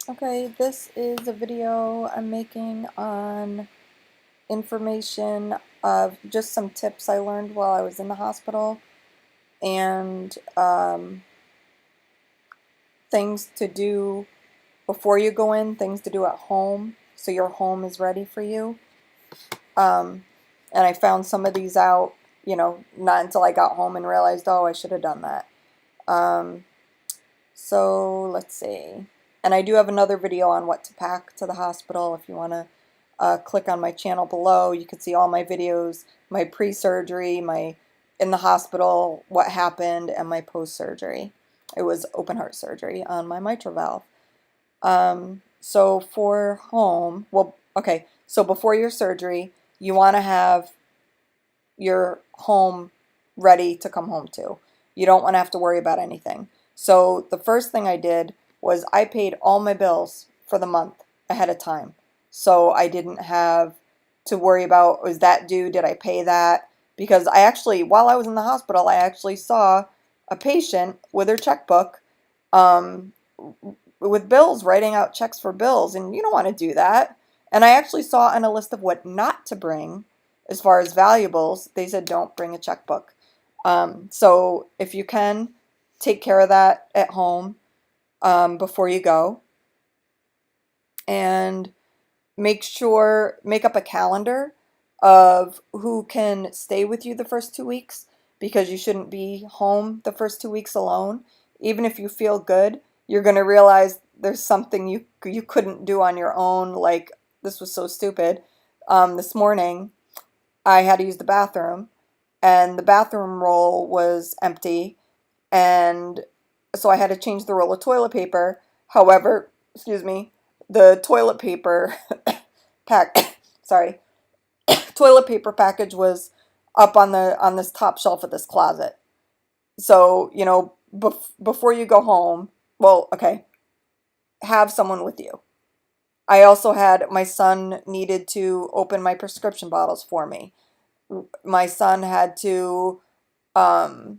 Okay, this is a video I'm making on information of just some tips I learned while I was in the hospital and things to do before you go in, things to do at home so your home is ready for you. Um, and I found some of these out, not until I got home and realized, oh, I should have done that. Um, So let's see. And I do have another video on what to pack to the hospital. If you want to click on my channel below, you can see all my videos, my pre-surgery, my in the hospital, what happened, and my post-surgery. It was open heart surgery on my mitral valve. So for home, well, okay, so before your surgery, you want to have your home ready to come home to. You don't want to have to worry about anything. So the first thing I did was I paid all my bills for the month ahead of time. So I didn't have to worry about, was that due? Did I pay that? Because I actually, while I was in the hospital, I actually saw a patient with her checkbook um, with bills, writing out checks for bills, and you don't want to do that. And I actually saw on a list of what not to bring as far as valuables, they said don't bring a checkbook. So if you can, take care of that at home before you go. And make up a calendar of who can stay with you the first 2 weeks because you shouldn't be home the first 2 weeks alone. Even if you feel good, you're going to realize there's something you couldn't do on your own. Like, this was so stupid. This morning, I had to use the bathroom, and the bathroom roll was empty, and so I had to change the roll of toilet paper. However, excuse me, the toilet paper pack, sorry, toilet paper package was up on this top shelf of this closet. So, before you go home, well, okay, have someone with you. I also had my son needed to open my prescription bottles for me. My son had to um,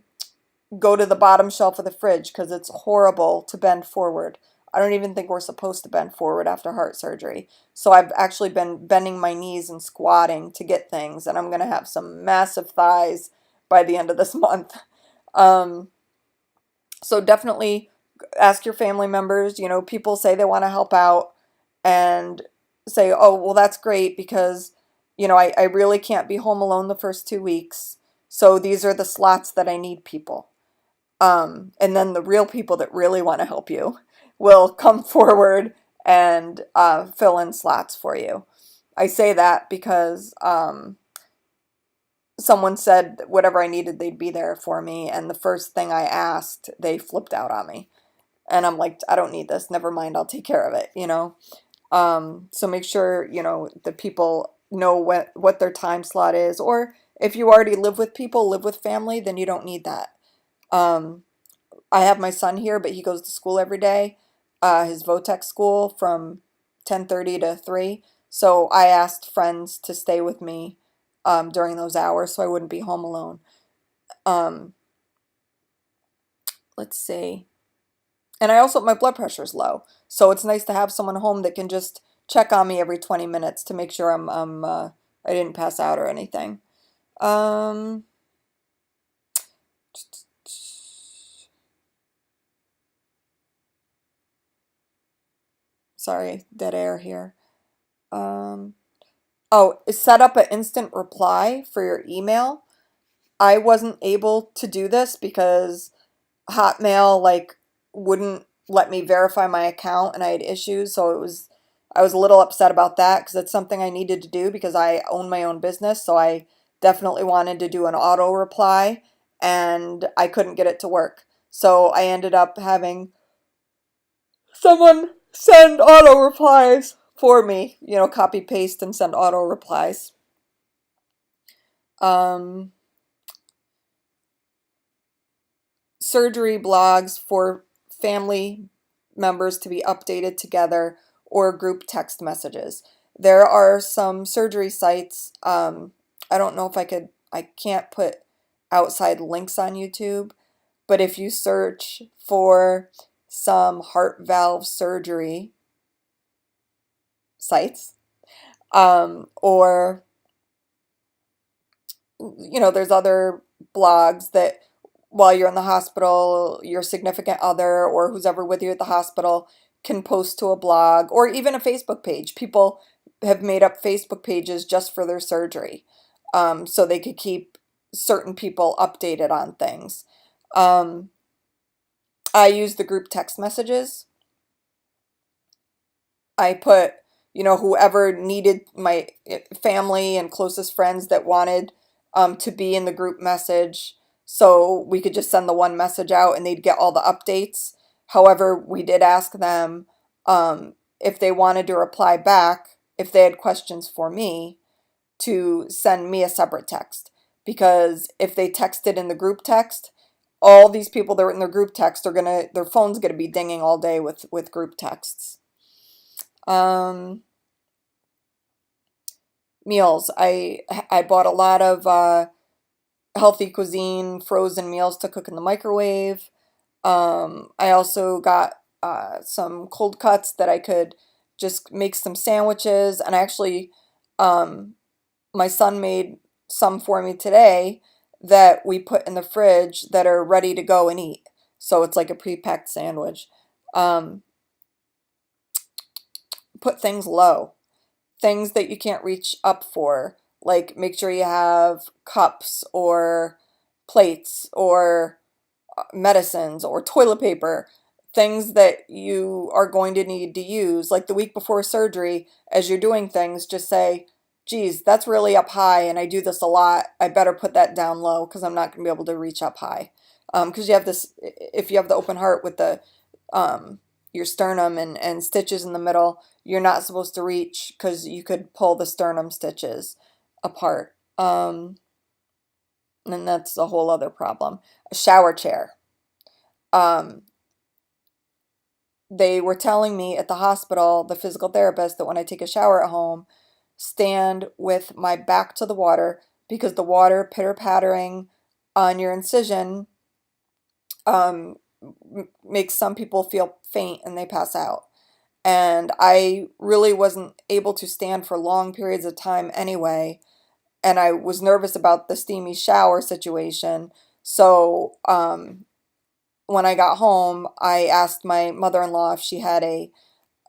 go to the bottom shelf of the fridge because it's horrible to bend forward. I don't even think we're supposed to bend forward after heart surgery. So I've actually been bending my knees and squatting to get things, and I'm going to have some massive thighs by the end of this month. Um, so definitely ask your family members. People say they want to help out and say, oh, well, that's great because, I really can't be home alone the first 2 weeks. So these are the slots that I need people. And then the real people that really want to help you will come forward and fill in slots for you. I say that because someone said whatever I needed, they'd be there for me. And the first thing I asked, they flipped out on me. And I'm like, I don't need this. Never mind. I'll take care of it. So make sure, the people know what their time slot is. Or if you already live with people, live with family, then you don't need that. Um, I have my son here, but he goes to school every day, his VOTEC school from 10:30 to 3. So I asked friends to stay with me during those hours so I wouldn't be home alone. Um, let's see. And I also, my blood pressure is low. So it's nice to have someone home that can just check on me every 20 minutes to make sure I didn't pass out or anything. Um, sorry, dead air here. Um, Oh, set up an instant reply for your email. I wasn't able to do this because Hotmail wouldn't let me verify my account and I had issues, so I was a little upset about that because it's something I needed to do because I own my own business, so I definitely wanted to do an auto reply and I couldn't get it to work. So I ended up having someone send auto replies for me, copy paste and send auto replies. Um, Surgery blogs for family members to be updated together or group text messages. There are some surgery sites. I don't know if I can't put outside links on YouTube, but if you search for some heart valve surgery, sites. Or, there's other blogs that while you're in the hospital, your significant other or who's ever with you at the hospital can post to a blog or even a Facebook page. People have made up Facebook pages just for their surgery, so they could keep certain people updated on things. Um, I use the group text messages. I put, whoever needed my family and closest friends that wanted to be in the group message. So we could just send the one message out and they'd get all the updates. However, we did ask them if they wanted to reply back, if they had questions for me, to send me a separate text. Because if they texted in the group text, all these people that were in their group text their phone's gonna be dinging all day with group texts. Um, Meals. I bought a lot of healthy cuisine, frozen meals to cook in the microwave. I also got some cold cuts that I could just make some sandwiches. And actually, um, my son made some for me today that we put in the fridge that are ready to go and eat. So it's like a pre-packed sandwich. Um, put things low. Things that you can't reach up for. Like make sure you have cups or plates or medicines or toilet paper, things that you are going to need to use. Like the week before surgery, as you're doing things, just say, geez, that's really up high and I do this a lot. I better put that down low because I'm not going to be able to reach up high. Because you have this, if you have the open heart with the your sternum and stitches in the middle, you're not supposed to reach because you could pull the sternum stitches apart. And that's a whole other problem. A shower chair. Um, they were telling me at the hospital, the physical therapist, that when I take a shower at home, stand with my back to the water because the water pitter pattering on your incision um, makes some people feel faint and they pass out. And I really wasn't able to stand for long periods of time anyway. And I was nervous about the steamy shower situation. So when I got home, I asked my mother-in-law if she had a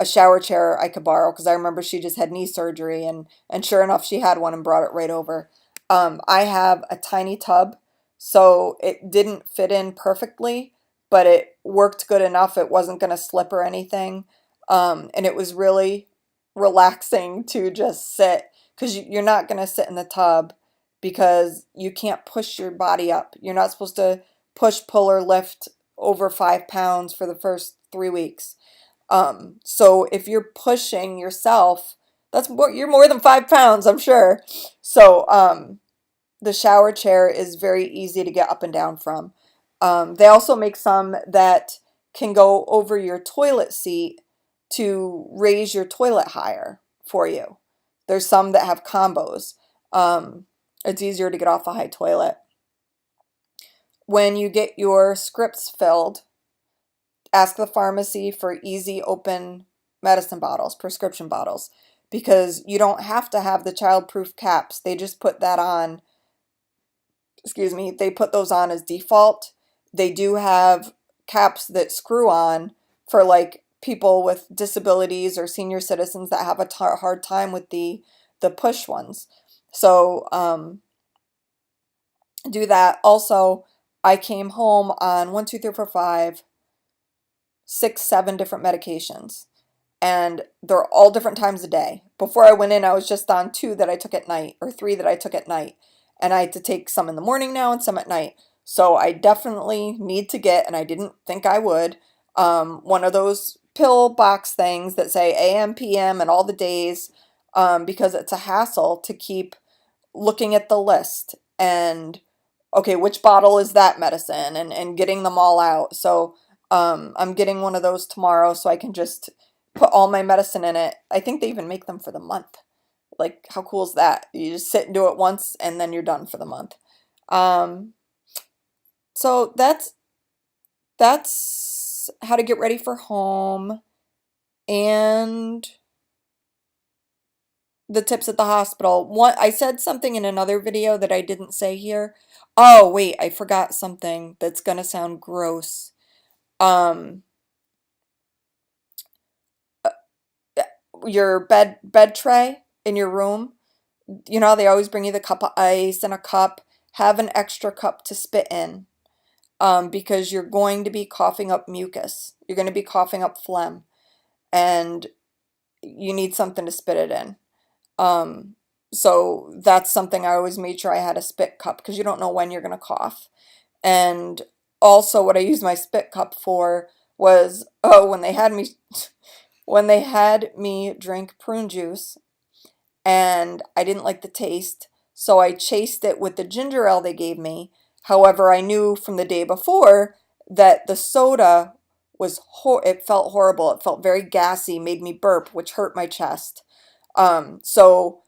shower chair I could borrow because I remember she just had knee surgery and sure enough she had one and brought it right over. I have a tiny tub, so it didn't fit in perfectly, but it worked good enough. It wasn't going to slip or anything. And it was really relaxing to just sit because you're not going to sit in the tub because you can't push your body up. You're not supposed to push, pull, or lift over 5 pounds for the first 3 weeks. So if you're pushing yourself, you're more than 5 pounds, I'm sure. So the shower chair is very easy to get up and down from. They also make some that can go over your toilet seat to raise your toilet higher for you. There's some that have combos. It's easier to get off a high toilet. When you get your scripts filled, ask the pharmacy for easy open medicine bottles, prescription bottles, because you don't have to have the childproof caps. They just put that on, excuse me, they put those on as default. They do have caps that screw on for like people with disabilities or senior citizens that have a hard time with the push ones. So do that. Also, I came home on 1, 2, 3, 4, 5, 6, 7 different medications. And they're all different times a day. Before I went in, I was just on 2 that I took at night or 3 that I took at night. And I had to take some in the morning now and some at night. So I definitely need to get, and I didn't think I would, one of those pill box things that say AM, PM, and all the days, because it's a hassle to keep looking at the list and okay, which bottle is that medicine and getting them all out. So I'm getting one of those tomorrow so I can just put all my medicine in it. I think they even make them for the month. Like, how cool is that? You just sit and do it once and then you're done for the month. Um, so that's how to get ready for home. And the tips at the hospital. One, I said something in another video that I didn't say here. Oh, wait, I forgot something that's gonna sound gross. Um, your bed tray in your room. You know, they always bring you the cup of ice and a cup. Have an extra cup to spit in, because you're going to be coughing up mucus. You're going to be coughing up phlegm, and you need something to spit it in. Um, so that's something I always made sure I had a spit cup because you don't know when you're going to cough. And also, what I used my spit cup for was, oh, when they had me drink prune juice and I didn't like the taste, so I chased it with the ginger ale they gave me. However, I knew from the day before that the soda it felt horrible. It felt very gassy, made me burp, which hurt my chest. So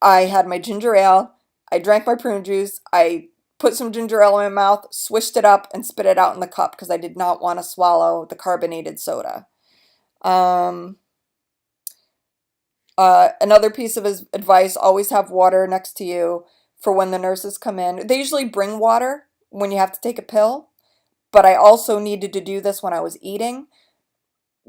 I had my ginger ale, I drank my prune juice, I put some ginger ale in my mouth, swished it up, and spit it out in the cup because I did not want to swallow the carbonated soda. Um, another piece of advice, always have water next to you for when the nurses come in. They usually bring water when you have to take a pill, but I also needed to do this when I was eating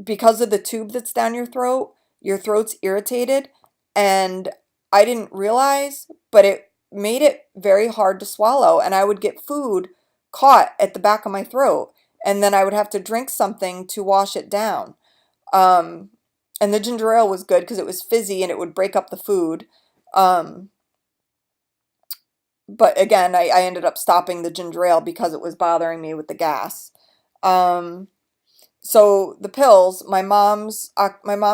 because of the tube that's down your throat's irritated, and I didn't realize, but it made it very hard to swallow, and I would get food caught at the back of my throat, and then I would have to drink something to wash it down. Um, and the ginger ale was good because it was fizzy and it would break up the food. Um, but again, I ended up stopping the ginger ale because it was bothering me with the gas. Um, so the pills, my mom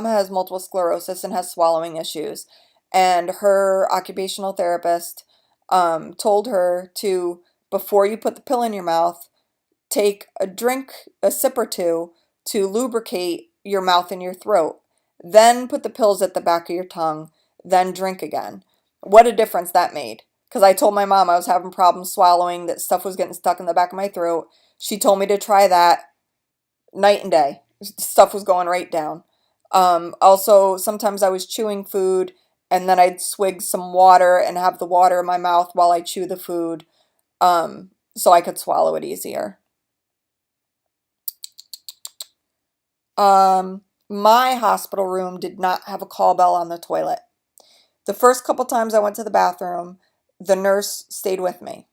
has multiple sclerosis and has swallowing issues, and her occupational therapist told her to, before you put the pill in your mouth, take a sip or two to lubricate your mouth and your throat. Then put the pills at the back of your tongue, then drink again. What a difference that made. Because I told my mom I was having problems swallowing, that stuff was getting stuck in the back of my throat. She told me to try that night and day. Stuff was going right down. Also, sometimes I was chewing food and then I'd swig some water and have the water in my mouth while I chew the food, so I could swallow it easier. My hospital room did not have a call bell on the toilet. The first couple times I went to the bathroom, the nurse stayed with me.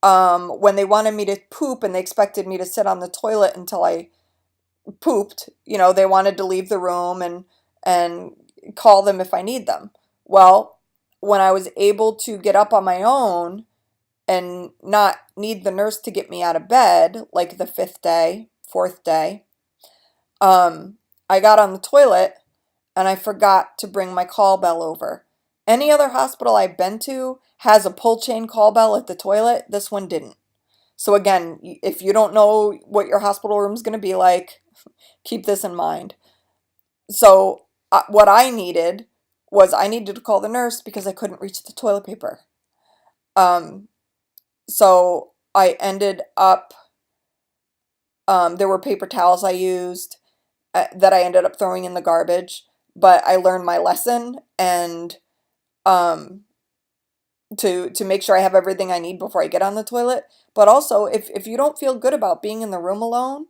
When they wanted me to poop and they expected me to sit on the toilet until I pooped, they wanted to leave the room and call them if I need them. Well, when I was able to get up on my own and not need the nurse to get me out of bed, like the fifth day, fourth day, I got on the toilet and I forgot to bring my call bell over. Any other hospital I've been to has a pull chain call bell at the toilet. This one didn't. So again, if you don't know what your hospital room is going to be like, keep this in mind. So what I needed to call the nurse because I couldn't reach the toilet paper. Um, so I ended up, there were paper towels I used that I ended up throwing in the garbage, but I learned my lesson, and um, to make sure I have everything I need before I get on the toilet. But also, if you don't feel good about being in the room alone,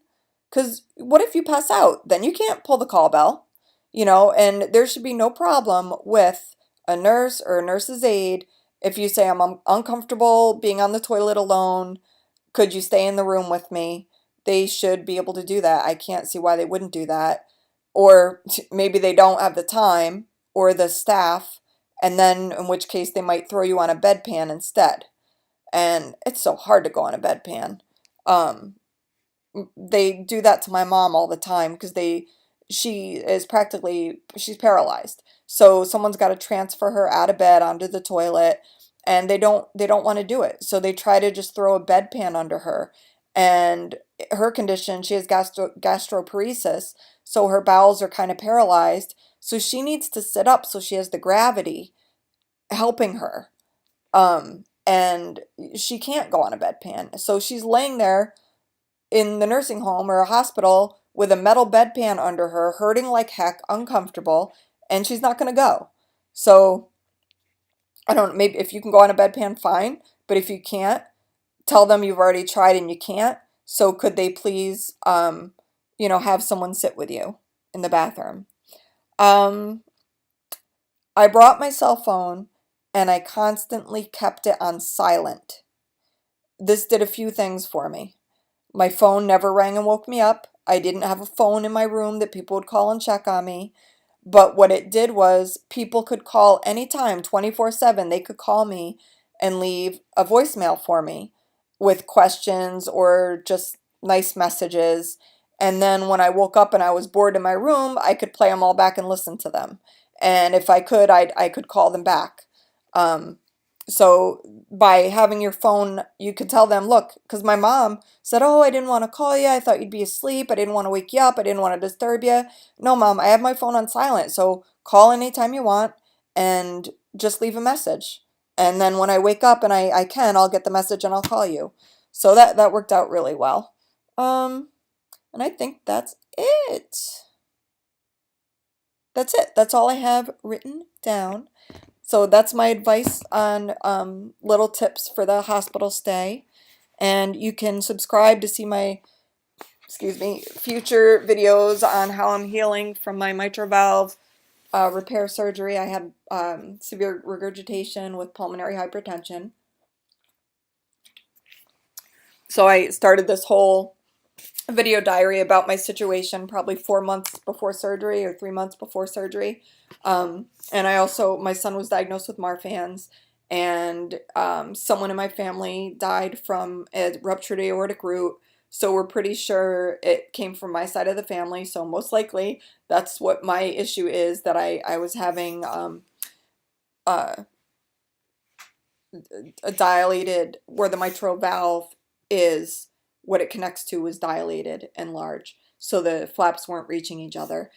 because what if you pass out? Then you can't pull the call bell, and there should be no problem with a nurse or a nurse's aide if you say, I'm uncomfortable being on the toilet alone. Could you stay in the room with me? They should be able to do that. I can't see why they wouldn't do that. Or maybe they don't have the time or the staff, and then in which case they might throw you on a bedpan instead. And it's so hard to go on a bedpan. Um, they do that to my mom all the time because she's paralyzed. So someone's got to transfer her out of bed onto the toilet, and they don't want to do it. So they try to just throw a bedpan under her. And her condition, she has gastroparesis, so her bowels are kind of paralyzed. So she needs to sit up so she has the gravity helping her. And she can't go on a bedpan. So she's laying there in the nursing home or a hospital with a metal bedpan under her, hurting like heck, uncomfortable, and she's not going to go. So I don't, maybe if you can go on a bedpan, fine. But if you can't, tell them you've already tried and you can't. So could they please, have someone sit with you in the bathroom? Um, I brought my cell phone and I constantly kept it on silent. This did a few things for me. My phone never rang and woke me up. I didn't have a phone in my room that people would call and check on me. But what it did was people could call anytime, 24/7. They could call me and leave a voicemail for me with questions or just nice messages. And then when I woke up and I was bored in my room, I could play them all back and listen to them. And if I could, I could call them back. Um, so by having your phone, you could tell them, look, because my mom said, oh, I didn't want to call you. I thought you'd be asleep. I didn't want to wake you up. I didn't want to disturb you. No, mom, I have my phone on silent. So call anytime you want and just leave a message. And then when I wake up and I can, I'll get the message and I'll call you. So that worked out really well. And I think that's it. That's it. That's all I have written down. So that's my advice on little tips for the hospital stay. And you can subscribe to see my, future videos on how I'm healing from my mitral valve repair surgery. I had severe regurgitation with pulmonary hypertension. So I started this whole video diary about my situation probably 4 months before surgery or 3 months before surgery. And I also, my son was diagnosed with Marfan's, and someone in my family died from a ruptured aortic root. So we're pretty sure it came from my side of the family. So most likely that's what my issue is, that I was having uh, a dilated, where the mitral valve is, what it connects to was dilated and large. So the flaps weren't reaching each other.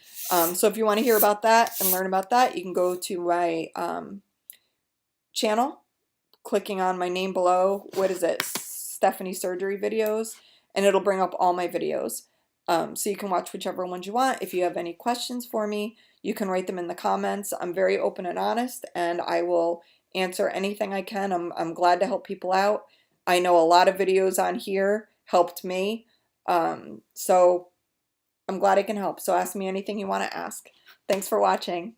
So if you want to hear about that and learn about that, you can go to my channel, clicking on my name below. What is it? Stephanie Surgery Videos. And it'll bring up all my videos. So you can watch whichever ones you want. If you have any questions for me, you can write them in the comments. I'm very open and honest, and I will answer anything I can. I'm glad to help people out. I know a lot of videos on here helped me. So I'm glad I can help. So ask me anything you want to ask. Thanks for watching.